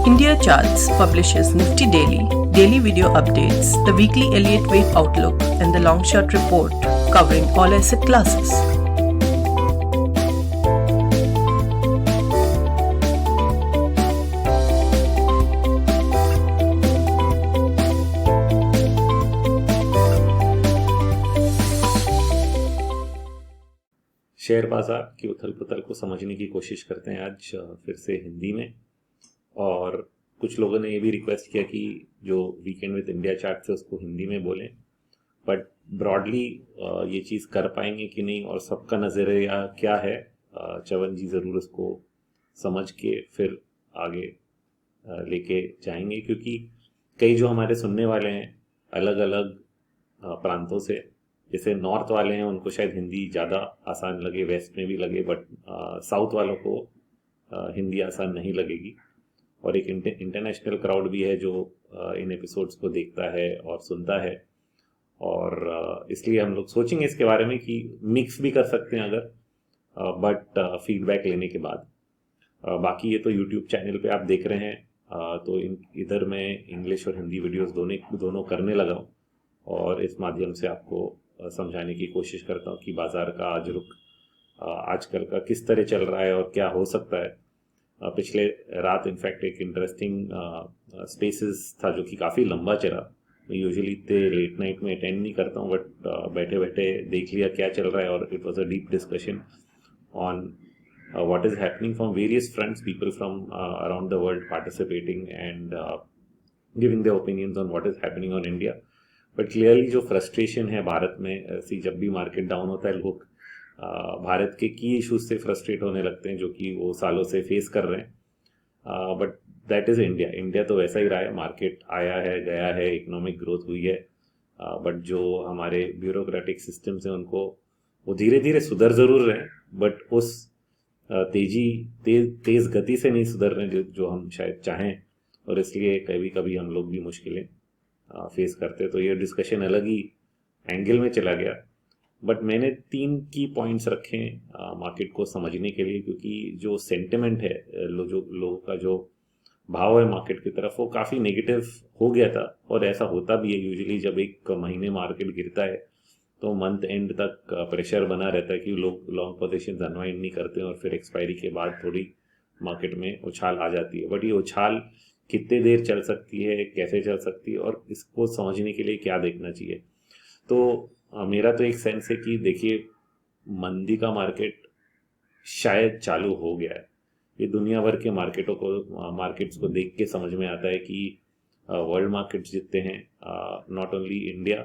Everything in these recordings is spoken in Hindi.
India Charts publishes Nifty Daily, daily video updates, the weekly Elliott Wave Outlook, and the Long Shot Report covering all asset classes. Share बाजार की उथल पुथल को समझने की कोशिश करते हैं आज फिर से हिंदी में। और कुछ लोगों ने ये भी रिक्वेस्ट किया कि जो वीकेंड विद इंडिया चार्ट है उसको हिंदी में बोलें, बट ब्रॉडली ये चीज़ कर पाएंगे कि नहीं और सबका नज़रिया क्या है, चवन जी ज़रूर उसको समझ के फिर आगे लेके जाएंगे, क्योंकि कई जो हमारे सुनने वाले हैं अलग अलग प्रांतों से, जैसे नॉर्थ वाले हैं उनको शायद हिंदी ज़्यादा आसान लगे, वेस्ट में भी लगे, बट साउथ वालों को हिंदी आसान नहीं लगेगी। और एक इंटरनेशनल क्राउड भी है जो इन एपिसोड्स को देखता है और सुनता है, और इसलिए हम लोग सोचेंगे इसके बारे में कि मिक्स भी कर सकते हैं अगर, बट फीडबैक लेने के बाद। बाकी ये तो यूट्यूब चैनल पे आप देख रहे हैं, तो इधर मैं इंग्लिश और हिंदी वीडियोस दोनों करने लगा हूँ, और इस माध्यम से आपको समझाने की कोशिश करता हूँ कि बाजार का आज रुख आजकल का किस तरह चल रहा है और क्या हो सकता है। पिछले रात इनफैक्ट एक इंटरेस्टिंग स्पेसेस था जो कि काफ़ी लंबा चला। मैं यूजुअली इतने लेट नाइट में अटेंड नहीं करता हूँ, बट बैठे बैठे देख लिया क्या चल रहा है, और it was a deep discussion on what is happening from various fronts, people from around the world participating and giving their opinions on what is happening on India. But clearly जो फ्रस्ट्रेशन है भारत में, ऐसी जब भी मार्केट डाउन होता है लोग भारत के की इशूज से फ्रस्ट्रेट होने लगते हैं जो कि वो सालों से फेस कर रहे हैं। बट दैट इज़ इंडिया तो वैसा ही रहा है, मार्केट आया है गया है, इकोनॉमिक ग्रोथ हुई है, बट जो हमारे ब्यूरोक्रेटिक सिस्टम्स हैं उनको वो धीरे धीरे सुधर ज़रूर रहे हैं, बट उस तेज़ गति से नहीं सुधर रहे जो हम शायद चाहें, और इसलिए कभी कभी हम लोग भी मुश्किलें फेस करते। तो ये डिस्कशन अलग ही एंगल में चला गया, बट मैंने 3 की पॉइंट्स रखे मार्केट को समझने के लिए, क्योंकि जो सेंटिमेंट है लोगों का जो भाव है मार्केट की तरफ वो काफ़ी नेगेटिव हो गया था, और ऐसा होता भी है यूजुअली जब एक महीने मार्केट गिरता है तो मंथ एंड तक प्रेशर बना रहता है कि लोग लॉन्ग पोजीशंस अनवाइंड नहीं करते हैं, और फिर एक्सपायरी के बाद थोड़ी मार्केट में उछाल आ जाती है। बट ये उछाल कितने देर चल सकती है, कैसे चल सकती है, और इसको समझने के लिए क्या देखना चाहिए। तो मेरा तो एक सेंस है कि देखिए मंदी का मार्केट शायद चालू हो गया है। ये दुनिया भर के मार्केट्स को देख के समझ में आता है कि वर्ल्ड मार्केट्स जितने हैं, not only India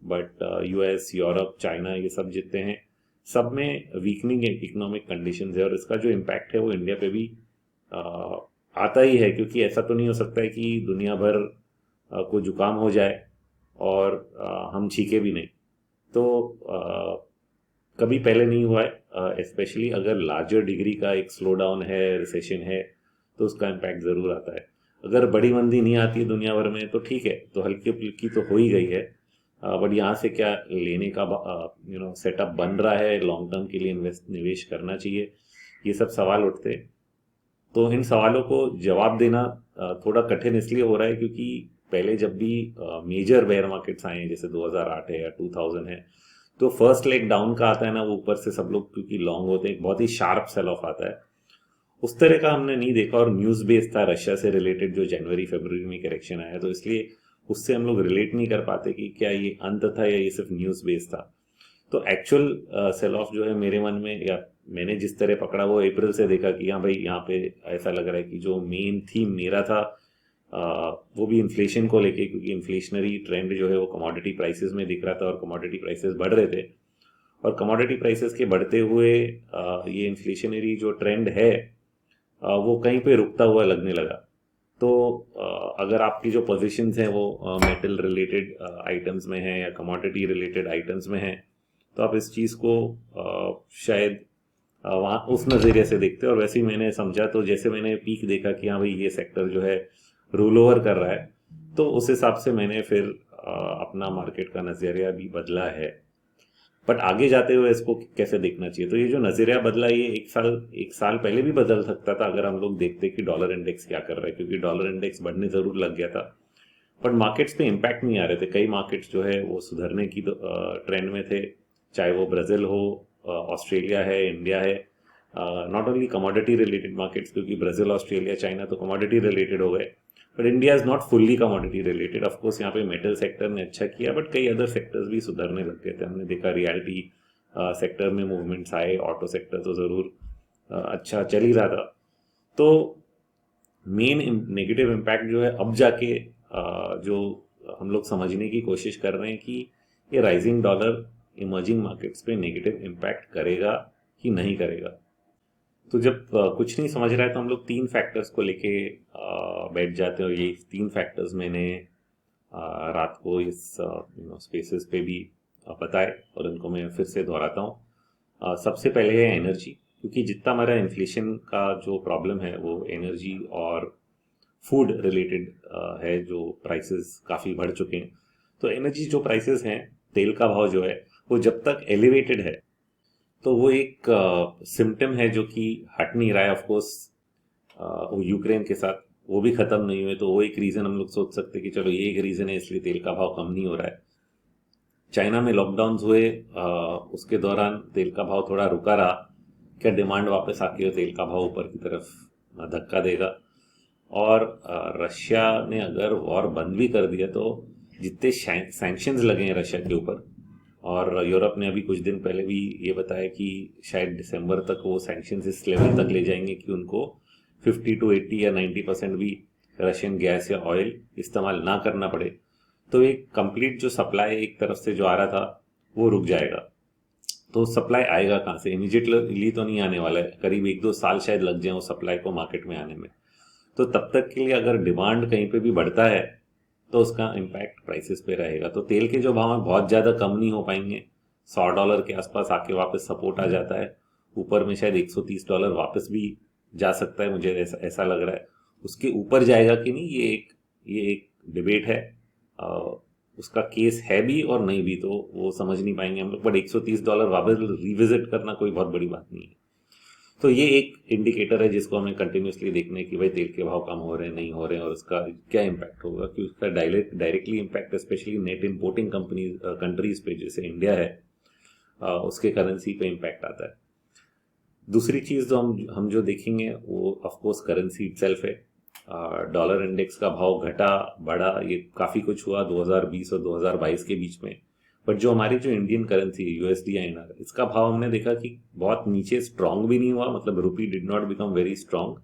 but US, Europe, China, ये सब जितने हैं, सब में वीकनिंग इकोनॉमिक कंडीशंस है, और इसका जो इम्पैक्ट है वो इंडिया पे भी आता ही है, क्योंकि ऐसा तो नहीं हो सकता है कि दुनिया भर को जुकाम हो जाए और हम छीके भी नहीं। तो कभी पहले नहीं हुआ है, स्पेशली अगर लार्जर डिग्री का एक स्लो डाउन है, रिसेशन है, तो उसका इम्पैक्ट ज़रूर आता है। अगर बड़ी मंदी नहीं आती है दुनिया भर में तो ठीक है, तो हल्की फुल्की तो हो ही गई है, बट यहाँ से क्या लेने का सेटअप बन रहा है, लॉन्ग टर्म के लिए निवेश करना चाहिए, ये सब सवाल उठते। तो इन सवालों को जवाब देना थोड़ा कठिन इसलिए हो रहा है क्योंकि पहले जब भी मेजर बेयर मार्केट्स आए हैं, जैसे 2008 है या 2000 है, तो फर्स्ट लेग डाउन का आता है ना, वो ऊपर से सब लोग क्योंकि लॉन्ग होते हैं, बहुत ही शार्प सेल ऑफ आता है। उस तरह का हमने नहीं देखा, और न्यूज़ बेस्ड था रशिया से रिलेटेड जो जनवरी फरवरी में करेक्शन आया, तो इसलिए उससे हम लोग रिलेट नहीं कर पाते कि क्या ये अंत था या ये सिर्फ न्यूज़ बेस्ड था। तो एक्चुअल सेल ऑफ जो है मेरे मन में, या मैंने जिस तरह पकड़ा वो अप्रैल से देखा कि हाँ भाई यहाँ पे ऐसा लग रहा है कि जो मेन थीम मेरा था वो भी इन्फ्लेशन को लेके, क्योंकि इन्फ्लेशनरी ट्रेंड जो है वो कमोडिटी प्राइसेस में दिख रहा था, और कमोडिटी प्राइसेस बढ़ रहे थे, और कमोडिटी प्राइसेस के बढ़ते हुए ये इन्फ्लेशनरी जो ट्रेंड है वो कहीं पे रुकता हुआ लगने लगा। तो अगर आपकी जो पोजीशंस हैं वो मेटल रिलेटेड आइटम्स में हैं या कमोडिटी रिलेटेड आइटम्स में हैं, तो आप इस चीज़ को शायद वहाँ उस नज़रिए से देखते हैं। और वैसे ही मैंने समझा, तो जैसे मैंने पीक देखा कि हाँ भाई ये सेक्टर जो है रोल ओवर कर रहा है, तो उस हिसाब से मैंने फिर अपना मार्केट का नज़रिया भी बदला है। बट आगे जाते हुए इसको कैसे देखना चाहिए। तो ये जो नजरिया बदला, ये एक साल पहले भी बदल सकता था अगर हम लोग देखते कि डॉलर इंडेक्स क्या कर रहा है, क्योंकि डॉलर इंडेक्स बढ़ने जरूर लग गया था बट मार्केट्स पे इम्पैक्ट नहीं आ रहे थे। कई मार्केट्स जो है वो सुधरने की ट्रेंड में थे, चाहे वो ब्राजील हो, ऑस्ट्रेलिया है, इंडिया है। Not only commodity related markets, क्योंकि ब्राजील, ऑस्ट्रेलिया, चाइना तो कमोडिटी रिलेटेड हो गए, but India is not fully commodity related. Of course यहाँ पे मेटल सेक्टर ने अच्छा किया बट कई अदर सेक्टर्स भी सुधरने लग गए थे। हमने देखा रियलिटी सेक्टर में मूवमेंट्स आए, ऑटो सेक्टर तो ज़रूर अच्छा चल ही रहा था। तो मेन नेगेटिव इम्पैक्ट जो है अब जाके जो हम लोग समझने की कोशिश कर रहे हैं कि ये राइजिंग डॉलर इमर्जिंग मार्केट्स पे नेगेटिव इम्पैक्ट करेगा कि नहीं करेगा। तो जब कुछ नहीं समझ रहा है तो हम लोग 3 फैक्टर्स को लेके बैठ जाते हैं, और ये 3 फैक्टर्स मैंने रात को इस स्पेसेस पे भी बताए और इनको मैं फिर से दोहराता हूँ। सबसे पहले है एनर्जी, क्योंकि जितना हमारा इन्फ्लेशन का जो प्रॉब्लम है वो एनर्जी और फूड रिलेटेड है, जो प्राइसेस काफ़ी बढ़ चुके हैं। तो एनर्जी जो प्राइसेस हैं, तेल का भाव जो है वो जब तक एलिवेटेड है तो वो एक सिम्टम है जो कि हट नहीं रहा है। ऑफकोर्स वो यूक्रेन के साथ वो भी ख़त्म नहीं हुए, तो वो एक रीज़न हम लोग सोच सकते हैं कि चलो ये एक रीज़न है इसलिए तेल का भाव कम नहीं हो रहा है। चाइना में लॉकडाउन्स हुए, उसके दौरान तेल का भाव थोड़ा रुका रहा। क्या डिमांड वापस आके तेल का भाव ऊपर की तरफ धक्का देगा? और रशिया ने अगर वॉर बंद भी कर दिया तो जितने सैंक्शंस लगे हैं रशिया के ऊपर, और यूरोप ने अभी कुछ दिन पहले भी ये बताया कि शायद दिसंबर तक वो सैंक्शंस इस लेवल तक ले जाएंगे कि उनको 50 to 80 या 90% भी रशियन गैस या ऑयल इस्तेमाल ना करना पड़े। तो एक कंप्लीट जो सप्लाई एक तरफ से जो आ रहा था वो रुक जाएगा। तो सप्लाई आएगा कहाँ से? इमीडिएटली तो नहीं आने वाला है, करीब 1-2 साल शायद लग जाए वो सप्लाई को मार्केट में आने में। तो तब तक के लिए अगर डिमांड कहीं पे भी बढ़ता है तो उसका इम्पैक्ट प्राइसेस पे रहेगा। तो तेल के जो भाव हैं बहुत ज़्यादा कम नहीं हो पाएंगे, $100 के आसपास आके वापस सपोर्ट आ जाता है, ऊपर में शायद $130 वापस भी जा सकता है, मुझे ऐसा लग रहा है। उसके ऊपर जाएगा कि नहीं, ये एक डिबेट है, उसका केस है भी और नहीं भी, तो वो समझ नहीं पाएंगे हम लोग। बट $130 वापस रिविजिट करना कोई बहुत बड़ी बात नहीं है। तो ये एक इंडिकेटर है जिसको हमें कंटिन्यूसली देखना है कि भाई तेल के भाव कम हो रहे हैं, नहीं हो रहे हैं, और उसका क्या इम्पैक्ट होगा। कि उसका directly impact specially net importing countries पे जैसे इंडिया है, उसके करेंसी पे इम्पैक्ट आता है। दूसरी चीज़ जो हम जो देखेंगे वो ऑफकोर्स करेंसी इटसेल्फ है। डॉलर इंडेक्स का भाव घटा बढ़ा, ये काफ़ी कुछ हुआ 2020 और 2022 के बीच में। बट जो हमारी जो इंडियन करेंसी है USD INR, इसका भाव हमने देखा कि बहुत नीचे स्ट्रांग भी नहीं हुआ, मतलब rupee did not become very strong,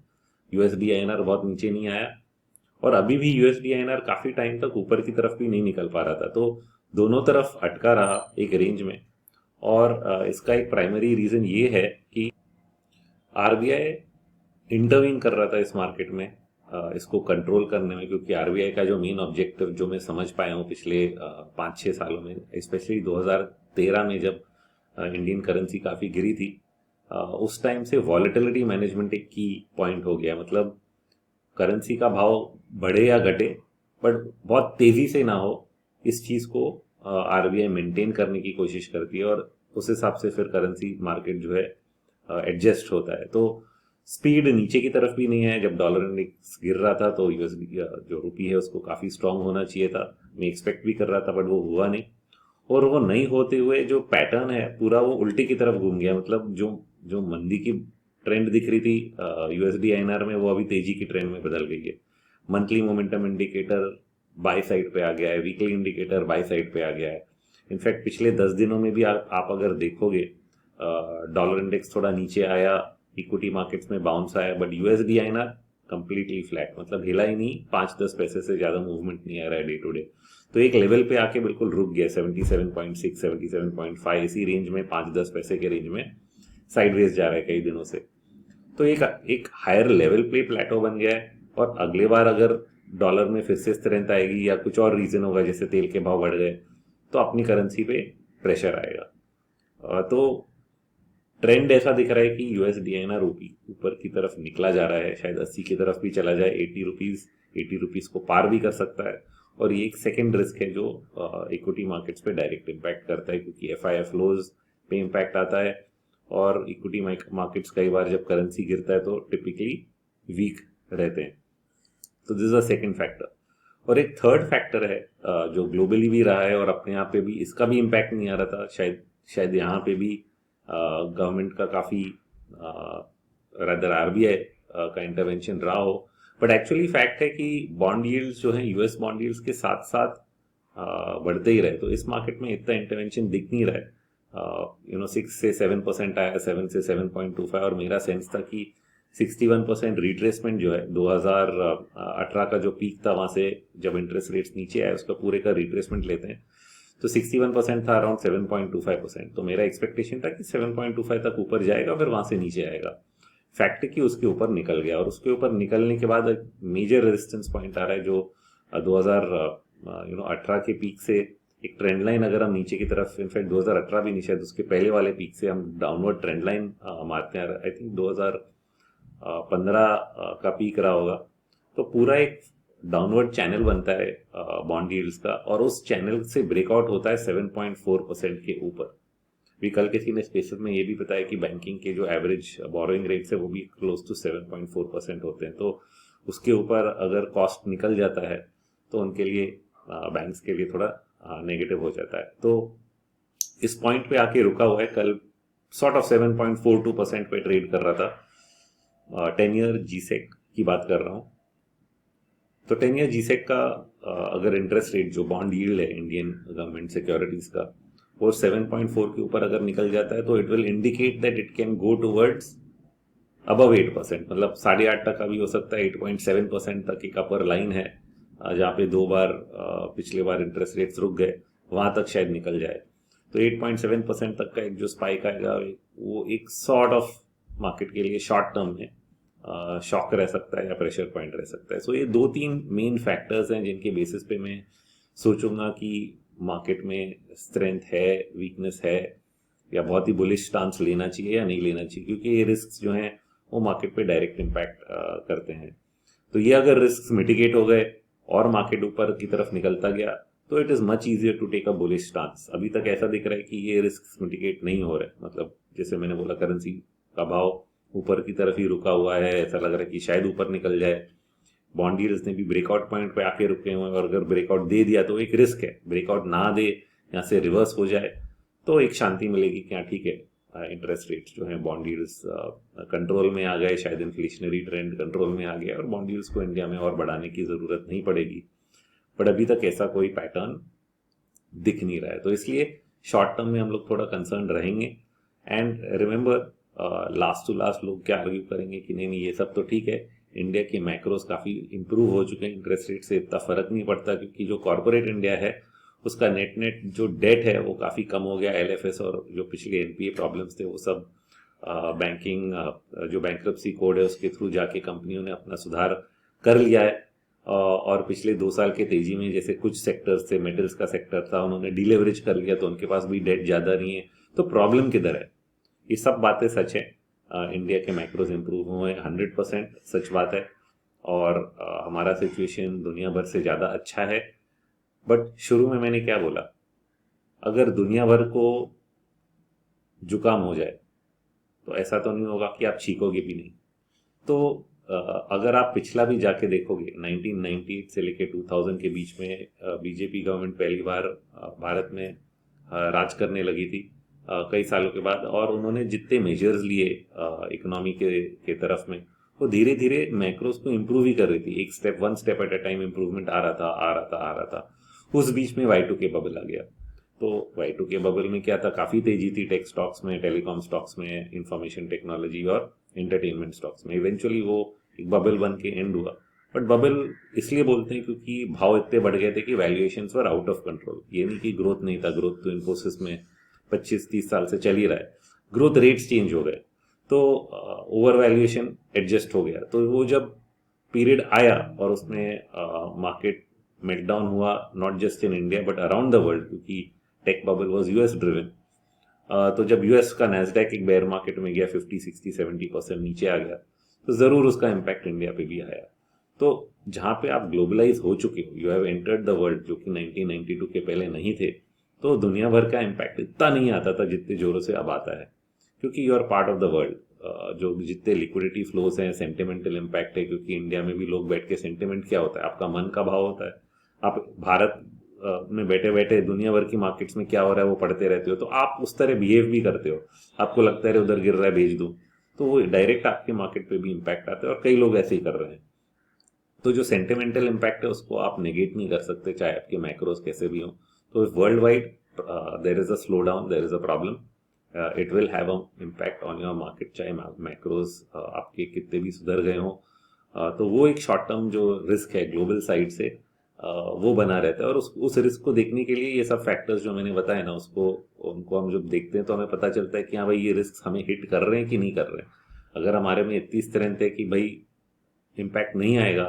USD INR बहुत नीचे नहीं आया, और अभी भी USD INR काफ़ी टाइम तक ऊपर की तरफ भी नहीं निकल पा रहा था। तो दोनों तरफ अटका रहा एक रेंज में। और इसका एक प्राइमरी रीज़न ये है कि RBI इंटरवीन कर रहा था इस मार्केट में, इसको कंट्रोल करने में, क्योंकि RBI का जो मेन ऑब्जेक्टिव जो मैं समझ पाया हूँ पिछले 5-6 सालों में, स्पेशली 2013 में जब इंडियन करेंसी काफ़ी गिरी थी, उस टाइम से वॉलेटिलिटी मैनेजमेंट एक की पॉइंट हो गया। मतलब करेंसी का भाव बढ़े या घटे बट बहुत तेज़ी से ना हो, इस चीज़ को RBI मेंटेन करने की कोशिश करती है, और उस हिसाब से फिर करेंसी मार्केट जो है एडजस्ट होता है। तो स्पीड नीचे की तरफ भी नहीं है। जब डॉलर इंडेक्स गिर रहा था तो USD जो रुपी है उसको काफ़ी स्ट्रांग होना चाहिए था, मैं एक्सपेक्ट भी कर रहा था, बट वो हुआ नहीं। और वो नहीं होते हुए जो पैटर्न है पूरा वो उल्टी की तरफ घूम गया। मतलब जो मंदी की ट्रेंड दिख रही थी USD INR में, वो अभी तेजी की ट्रेंड में बदल गई है। Monthly momentum indicator by side पे आ गया है, वीकली इंडिकेटर बाय साइड पे आ गया है। इनफैक्ट पिछले 10 दिनों में भी आप अगर देखोगे, डॉलर इंडेक्स थोड़ा नीचे आया, इक्विटी मार्केट्स में बाउंस आया, but USD INR completely flat, मतलब हिला ही नहीं, 5-10 पैसे से ज़्यादा मूवमेंट नहीं आ रहा है डे टू डे। तो एक लेवल पे आके बिल्कुल रुक गया, 77.6, 77.5, इसी रेंज में 5-10 पैसे के रेंज में साइडवेज जा रहा है कई दिनों से। तो एक हायर लेवल पे प्लेटो बन गया है, और अगले बार अगर डॉलर में फिर से स्ट्रेंथ आएगी या कुछ और रीज़न होगा, जैसे तेल के भाव बढ़ गए, तो अपनी करेंसी पे प्रेशर आएगा। तो ट्रेंड ऐसा दिख रहा है कि USD INR ऊपर की तरफ निकला जा रहा है, शायद 80 की तरफ भी चला जाए, 80 रुपीज़ को पार भी कर सकता है। और ये एक सेकेंड रिस्क है जो इक्विटी मार्केट्स पे डायरेक्ट इम्पैक्ट करता है, क्योंकि FII फ्लोज पे इम्पैक्ट आता है और इक्विटी मार्केट्स कई बार जब करेंसी गिरता है तो टिपिकली वीक रहते हैं। तो this is a second factor. और एक थर्ड फैक्टर है जो ग्लोबली भी रहा है और अपने यहाँ पे भी इसका भी इम्पैक्ट नहीं आ रहा था, शायद यहाँ पे भी गवर्नमेंट का काफ़ी रादर RBI का इंटरवेंशन रहा हो, बट एक्चुअली फैक्ट है कि बॉन्ड यील्ड्स जो हैं US बॉन्ड यील्ड्स के साथ साथ बढ़ते ही रहे। तो इस मार्केट में इतना इंटरवेंशन दिख नहीं रहा है। 6 से 7% आया, 7 से 7.25, और मेरा सेंस था कि 61% रिट्रेसमेंट जो है 2018 का जो पीक था, वहां से जब इंटरेस्ट रेट्स नीचे आए उसका पूरे का रिट्रेसमेंट लेते हैं तो 61% था, अराउंड 7.25%। तो मेरा एक्सपेक्टेशन था कि 7.25 तक ऊपर जाएगा, फिर वहां से नीचे आएगा। फैक्ट है कि उसके ऊपर निकल गया, और उसके ऊपर निकलने के बाद एक मेजर रेजिस्टेंस पॉइंट आ रहा है जो 2018 के पीक से एक ट्रेंड लाइन अगर हम नीचे की तरफ, इनफैक्ट 2018 भी नहीं, शायद उसके पहले वाले पीक से हम डाउनवर्ड ट्रेंड लाइन मारते हैं। आई थिंक 2015 का पीक रहा होगा। तो पूरा एक डाउनवर्ड चैनल बनता है बॉन्ड यील्ड्स का, और उस चैनल से ब्रेकआउट होता है 7.4% के ऊपर। भी कल किसी ने स्पेशल में ये भी बताया कि बैंकिंग के जो एवरेज बोरोइंग रेट्स है वो भी क्लोज टू 7.4% होते हैं। तो उसके ऊपर अगर कॉस्ट निकल जाता है तो उनके लिए, बैंक्स के लिए थोड़ा नेगेटिव हो जाता है। तो इस पॉइंट पे आके रुका हुआ है। कल सॉर्ट ऑफ 7.42% पे ट्रेड कर रहा था। 10 ईयर GSEC की बात कर रहा हूँ। तो 10 ईयर GSEC का अगर इंटरेस्ट रेट जो बॉन्ड यील्ड है इंडियन गवर्नमेंट सिक्योरिटीज का, वो 7.4 के ऊपर अगर निकल जाता है तो it will indicate that it can go towards above 8%, मतलब 8.5 तक का भी हो सकता है। 8.7% तक एक अपर लाइन है जहाँ पे 2 बार पिछले बार इंटरेस्ट रेट्स रुक गए, वहां तक शायद निकल जाए। तो 8.7% तक का एक जो स्पाइक आएगा वो एक सॉर्ट ऑफ मार्केट के लिए शॉर्ट टर्म में शॉक रह सकता है या प्रेशर पॉइंट रह सकता है। सो ये 2-3 मेन फैक्टर्स हैं जिनके बेसिस पे मैं सोचूंगा कि मार्केट में स्ट्रेंथ है, वीकनेस है, या बहुत ही बुलिश स्टांस लेना चाहिए या नहीं लेना चाहिए, क्योंकि ये रिस्क जो हैं वो मार्केट पे डायरेक्ट इम्पैक्ट करते हैं। तो ये अगर रिस्क मिटिगेट हो गए और मार्केट ऊपर की तरफ निकलता गया तो it is much easier to take a bullish stance. अभी तक ऐसा दिख रहा है कि ये रिस्क मिटिगेट नहीं हो रहे, मतलब जैसे मैंने बोला करेंसी का भाव ऊपर की तरफ ही रुका हुआ है, ऐसा लग रहा है कि शायद ऊपर निकल जाए। बॉन्ड यील्ड्स ने भी ब्रेकआउट पॉइंट पे आके रुके हुए हैं, और अगर ब्रेकआउट दे दिया तो एक रिस्क है, ब्रेकआउट ना दे, यहाँ से रिवर्स हो जाए तो एक शांति मिलेगी कि हाँ ठीक है, इंटरेस्ट रेट्स जो है बॉन्ड यील्ड्स कंट्रोल में आ गए, शायद इन्फ्लेशनरी ट्रेंड कंट्रोल में आ गया और बॉन्ड यील्ड्स को इंडिया में और बढ़ाने की जरूरत नहीं पड़ेगी। बट अभी तक ऐसा कोई पैटर्न दिख नहीं रहा है, तो इसलिए शॉर्ट टर्म में हम लोग थोड़ा कंसर्न रहेंगे। And remember, last to last लोग क्या आर्ग्यू करेंगे कि नहीं ये सब तो ठीक है, इंडिया के मैक्रोस काफी इंप्रूव हो चुके हैं, इंटरेस्ट रेट से इतना फर्क नहीं पड़ता, क्योंकि जो कॉर्पोरेट इंडिया है उसका नेट जो डेट है वो काफी कम हो गया। LFS और जो पिछले NPA प्रॉब्लम्स थे वो सब बैंकिंग जो बैंक्रप्सी कोड है उसके थ्रू जाके कंपनियों ने अपना सुधार कर लिया है। और पिछले 2 साल के तेजी में जैसे कुछ सेक्टर्स थे, मेटल्स का सेक्टर था, उन्होंने डिलेवरेज कर लिया, तो उनके पास भी डेट ज्यादा नहीं है। तो प्रॉब्लम किधर है? ये सब बातें सच है। इंडिया के मैक्रोज इंप्रूव हुए 100% सच बात है, और हमारा सिचुएशन दुनिया भर से ज़्यादा अच्छा है। बट शुरू में मैंने क्या बोला, अगर दुनिया भर को जुकाम हो जाए तो ऐसा तो नहीं होगा कि आप छींकोगे भी नहीं। तो अगर आप पिछला भी जाके देखोगे, 1998 से लेके 2000 के बीच में बीजेपी गवर्नमेंट पहली बार भारत में राज करने लगी थी कई सालों के बाद, और उन्होंने जितने मेजर्स लिए इकोनॉमी के तरफ में, वो धीरे धीरे मैक्रोस को इम्प्रूव ही कर रही थी। एक step 1 step at a time improvement आ रहा था। उस बीच में Y2K बबल आ गया। तो Y2K बबल में क्या था, काफी तेजी थी टेक स्टॉक्स में, टेलीकॉम स्टॉक्स में, इंफॉर्मेशन टेक्नोलॉजी और एंटरटेनमेंट स्टॉक्स में। इवेंचुअली वो एक बबल बन के एंड हुआ। बट बबल इसलिए बोलते हैं क्योंकि भाव इतने बढ़ गए थे कि valuations were out of control. ये नहीं कि ग्रोथ नहीं था, ग्रोथ तो इन्फोसिस में 25-30 साल से चल ही रहा है, ग्रोथ रेट्स चेंज हो गए, तो ओवर वैल्यूएशन एडजस्ट हो गया। तो वो जब पीरियड आया और उसमें मार्केट मेल्टडाउन हुआ, not just in India but around the world, क्योंकि tech bubble was US driven. तो जब US का नैस्डैक एक बेयर मार्केट में गया, 50, 60, 70% नीचे आ गया, तो जरूर उसका इम्पैक्ट इंडिया पे भी आया। तो जहाँ पे आप ग्लोबलाइज हो चुके हो, you have entered the world, जो कि 1992 के पहले नहीं थे, तो दुनिया भर का इम्पैक्ट इतना नहीं आता था जितने जोरों से अब आता है, क्योंकि you are part of the world. जो जितने लिक्विडिटी फ्लोज हैं, सेंटिमेंटल इम्पैक्ट है, क्योंकि इंडिया में भी लोग बैठ के, सेंटिमेंट क्या होता है, आपका मन का भाव होता है। आप भारत में बैठे बैठे दुनिया भर की मार्केट्स में क्या हो रहा है वो पढ़ते रहते हो, तो आप उस तरह बिहेव भी करते हो, आपको लगता है उधर गिर रहा है भेज दूं, तो वो डायरेक्ट आपके मार्केट पे भी इम्पैक्ट आता है, और कई लोग ऐसे ही कर रहे हैं। तो जो सेंटिमेंटल इम्पैक्ट है उसको आप नेगेट नहीं कर सकते, चाहे आपके मैक्रोज कैसे भी हो। तो world wide there is a slow down, there is a problem, it will have a impact on your market, चाहे मैक्रोज आपके कितने भी सुधर गए हों। तो वो एक शॉर्ट टर्म जो रिस्क है ग्लोबल साइड से वो बना रहता है, और उस रिस्क को देखने के लिए ये सब फैक्टर्स जो मैंने बताए ना, उनको हम जब देखते हैं तो हमें पता चलता है कि हाँ भाई ये रिस्क हमें हिट कर रहे हैं कि नहीं कर रहे हैं। अगर हमारे में इतनी स्ट्रेंथ है कि भाई इम्पैक्ट नहीं आएगा,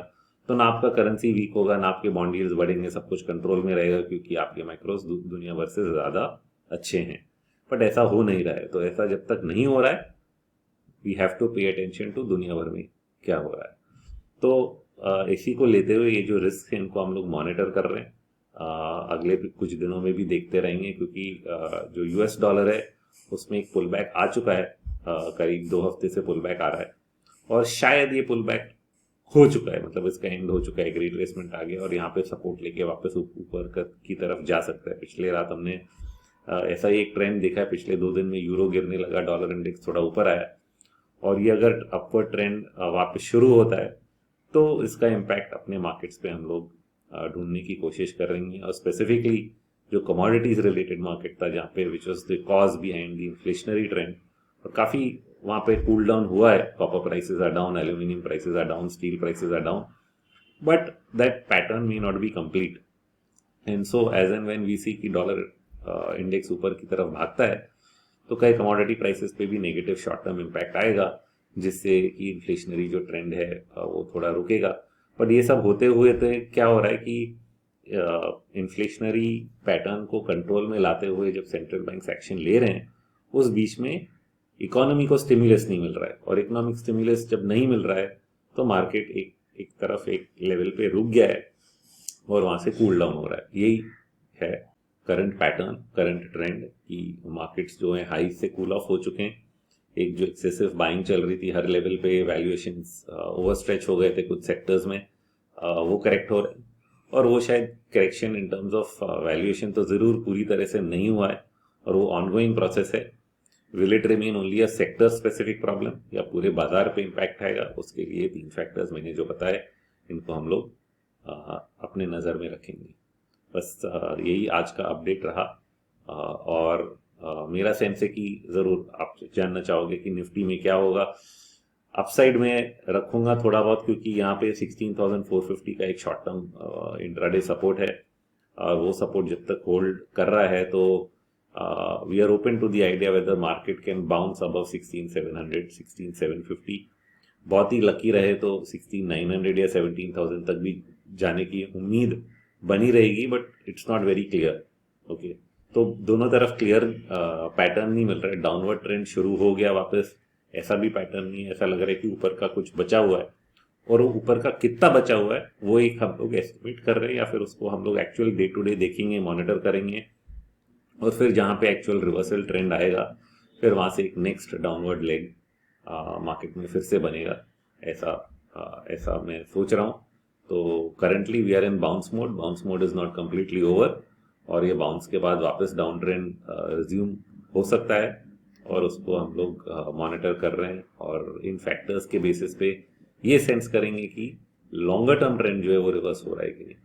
तो ना आपका करेंसी वीक होगा, ना आपके बॉन्ड यील्ड्स बढ़ेंगे, सब कुछ कंट्रोल में रहेगा, क्योंकि आपके मैक्रोस दुनिया भर से ज़्यादा अच्छे हैं। बट ऐसा हो नहीं रहा है, तो ऐसा जब तक नहीं हो रहा है, we have to pay attention to दुनिया भर में क्या हो रहा है। तो इसी को लेते हुए ये जो रिस्क है इनको हम लोग मॉनिटर कर रहे हैं, अगले कुछ दिनों में भी देखते रहेंगे, क्योंकि जो यूएस डॉलर है उसमें एक पुल बैक आ चुका है, करीब 2 हफ्ते से पुल बैक आ रहा है, और शायद ये पुल बैक हो चुका है, मतलब इसका एंड हो चुका है, एक रिट्रेसमेंट आ गया और यहाँ पे सपोर्ट लेके वापस ऊपर की तरफ जा सकता है। पिछले रात हमने ऐसा ही एक ट्रेंड देखा है, पिछले 2 दिन में यूरो गिरने लगा, डॉलर इंडेक्स थोड़ा ऊपर आया, और ये अगर अपवर्ड ट्रेंड वापस शुरू होता है तो इसका इम्पैक्ट अपने मार्केट्स पे हम लोग ढूंढने की कोशिश कर रहे हैं। और स्पेसिफिकली जो कमोडिटीज रिलेटेड मार्केट था, जहाँ पे which was the cause behind the inflationary trend, और काफ़ी वहाँ पे कूल डाउन हुआ है। Copper prices are down, aluminium prices are down, steel prices are down, but that pattern may not be complete. And so as and when we see कि डॉलर इंडेक्स ऊपर की तरफ भागता है, तो कई कमोडिटी प्राइसेस पे भी नेगेटिव शॉर्ट टर्म इम्पैक्ट आएगा, जिससे कि इन्फ्लेशनरी जो ट्रेंड है वो थोड़ा रुकेगा। बट ये सब होते हुए तो क्या हो रहा है कि इन्फ्लेशनरी पैटर्न को कंट्रोल में लाते हुए जब सेंट्रल बैंक एक्शन ले रहे हैं, उस बीच में इकोनॉमी को स्टिमुलस नहीं मिल रहा है, और इकोनॉमिक स्टिमुलस जब नहीं मिल रहा है तो मार्केट एक तरफ एक लेवल पे रुक गया है और वहां से कूल डाउन हो रहा है। यही है करंट पैटर्न, करंट ट्रेंड, कि मार्केट्स जो है हाई से कूल ऑफ हो चुके हैं। एक जो एक्सेसिव बाइंग चल रही थी हर लेवल पे, वैल्यूएशंस ओवरस्ट्रेच हो गए थे कुछ सेक्टर्स में, वो करेक्ट हो रहे हैं, और वो शायद correction in terms of valuation तो जरूर पूरी तरह से नहीं हुआ है, और वो ऑनगोइंग प्रोसेस है। Will it remain only a sector specific problem, या पूरे बाजार पे इम्पैक्ट आएगा? उसके लिए 3 फैक्टर्स मैंने जो बताए, इनको हम लोग अपने नज़र में रखेंगे। बस यही आज का अपडेट रहा, और मेरा सेंस है कि ज़रूर आप जानना चाहोगे कि निफ्टी में क्या होगा। अपसाइड में रखूंगा थोड़ा बहुत, क्योंकि यहाँ पे 16,450 का एक शॉर्ट टर्म इंट्राडे सपोर्ट है, और वो सपोर्ट जब तक होल्ड कर रहा है तो we are open to the idea whether market can bounce above 16,700, 16,750। बहुत ही लकी रहे तो 16,900 या 17,000 तक भी जाने की उम्मीद बनी रहेगी, but it's not very clear. Okay, तो दोनों तरफ क्लियर पैटर्न नहीं मिल रहा है। डाउनवर्ड ट्रेंड शुरू हो गया वापस, ऐसा भी पैटर्न नहीं है। ऐसा लग रहा है कि ऊपर का कुछ बचा हुआ है, और वो ऊपर का कितना बचा हुआ है वो एक हम लोग एस्टिमेट कर रहे हैं, या फिर उसको हम लोग एक्चुअल डे टू डे देखेंगे, मॉनिटर करेंगे, और फिर जहाँ पे एक्चुअल रिवर्सल ट्रेंड आएगा, फिर वहाँ से एक नेक्स्ट डाउनवर्ड लेग मार्केट में फिर से बनेगा। ऐसा मैं सोच रहा हूँ। तो currently we are in bounce mode. Bounce mode is not completely over, और ये बाउंस के बाद वापस डाउन ट्रेंड रिज्यूम हो सकता है, और उसको हम लोग मॉनिटर कर रहे हैं, और इन फैक्टर्स के बेसिस पे ये सेंस करेंगे कि लॉन्गर टर्म ट्रेंड जो है वो रिवर्स हो रहा है कि नहीं।